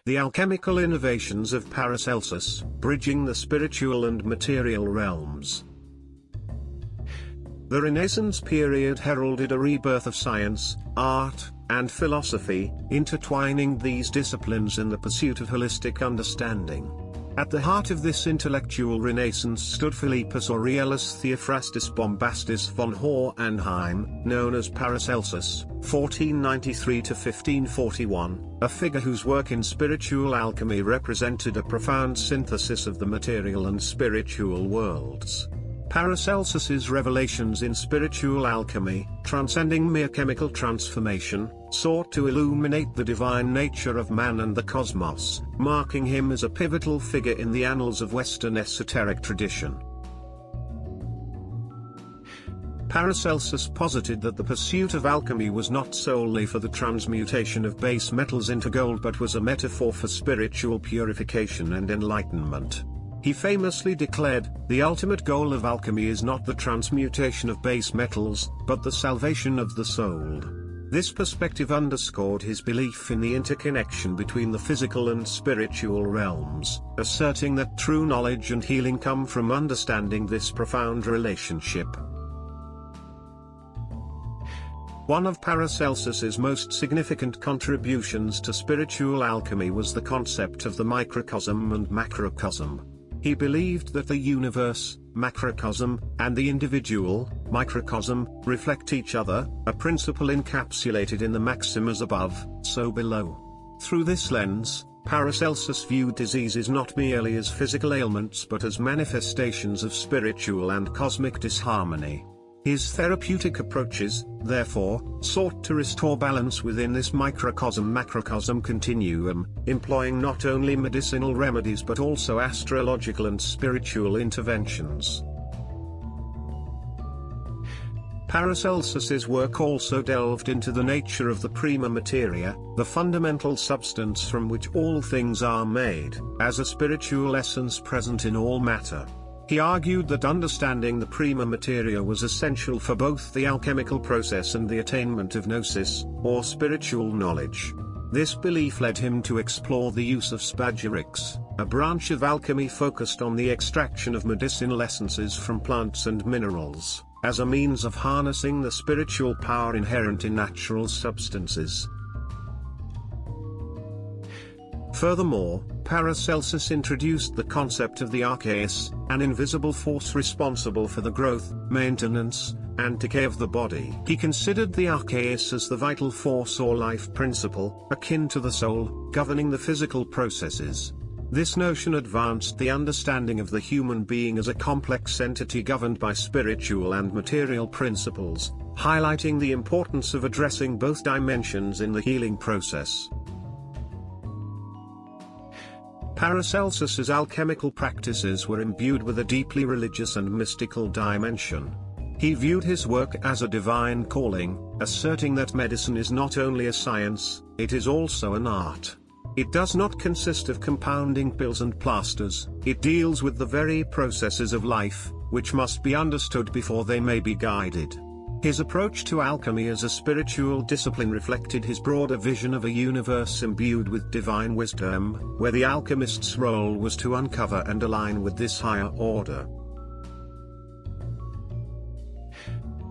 The alchemical innovations of Paracelsus, bridging the spiritual and material realms. The Renaissance period heralded a rebirth of science, art, and philosophy, intertwining these disciplines in the pursuit of holistic understanding. At the heart of this intellectual renaissance stood Philippus, Aureolus, Theophrastus, Bombastus von Hohenheim, known as Paracelsus, 1493 to 1541, a figure whose work in spiritual alchemy represented a profound synthesis of the material and spiritual worlds. Paracelsus's revelations in spiritual alchemy, transcending mere chemical transformation, sought to illuminate the divine nature of man and the cosmos, marking him as a pivotal figure in the annals of Western esoteric tradition. Paracelsus posited that the pursuit of alchemy was not solely for the transmutation of base metals into gold but was a metaphor for spiritual purification and enlightenment. He famously declared, "The ultimate goal of alchemy is not the transmutation of base metals, but the salvation of the soul." This perspective underscored his belief in the interconnection between the physical and spiritual realms, asserting that true knowledge and healing come from understanding this profound relationship. One of Paracelsus's most significant contributions to spiritual alchemy was the concept of the microcosm and macrocosm. He believed that the universe, macrocosm, and the individual, microcosm, reflect each other, a principle encapsulated in the maxim as above, so below. Through this lens, Paracelsus viewed diseases not merely as physical ailments but as manifestations of spiritual and cosmic disharmony. His therapeutic approaches, therefore, sought to restore balance within this microcosm-macrocosm continuum, employing not only medicinal remedies but also astrological and spiritual interventions. Paracelsus's work also delved into the nature of the prima materia, the fundamental substance from which all things are made, as a spiritual essence present in all matter. He argued that understanding the prima materia was essential for both the alchemical process and the attainment of gnosis, or spiritual knowledge. This belief led him to explore the use of spagyrics, a branch of alchemy focused on the extraction of medicinal essences from plants and minerals, as a means of harnessing the spiritual power inherent in natural substances. Furthermore, Paracelsus introduced the concept of the archeus, an invisible force responsible for the growth, maintenance, and decay of the body. He considered the archeus as the vital force or life principle, akin to the soul, governing the physical processes. This notion advanced the understanding of the human being as a complex entity governed by spiritual and material principles, highlighting the importance of addressing both dimensions in the healing process. Paracelsus's alchemical practices were imbued with a deeply religious and mystical dimension. He viewed his work as a divine calling, asserting that medicine is not only a science, it is also an art. It does not consist of compounding pills and plasters, it deals with the very processes of life, which must be understood before they may be guided. His approach to alchemy as a spiritual discipline reflected his broader vision of a universe imbued with divine wisdom, where the alchemist's role was to uncover and align with this higher order.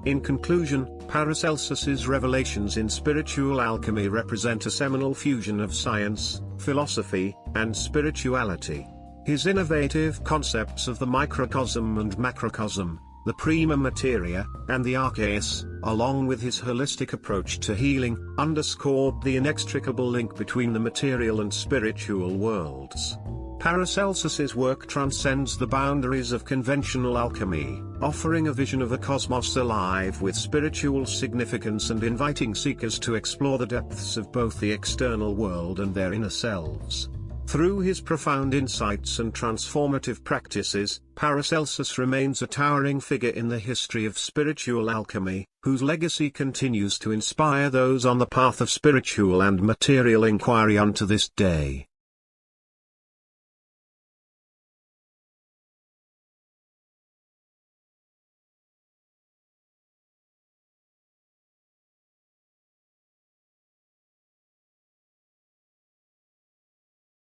In conclusion, Paracelsus's revelations in spiritual alchemy represent a seminal fusion of science, philosophy, and spirituality. His innovative concepts of the microcosm and macrocosm, the prima materia, and the archeus, along with his holistic approach to healing, underscored the inextricable link between the material and spiritual worlds. Paracelsus's work transcends the boundaries of conventional alchemy, offering a vision of a cosmos alive with spiritual significance and inviting seekers to explore the depths of both the external world and their inner selves. Through his profound insights and transformative practices, Paracelsus remains a towering figure in the history of spiritual alchemy, whose legacy continues to inspire those on the path of spiritual and material inquiry unto this day.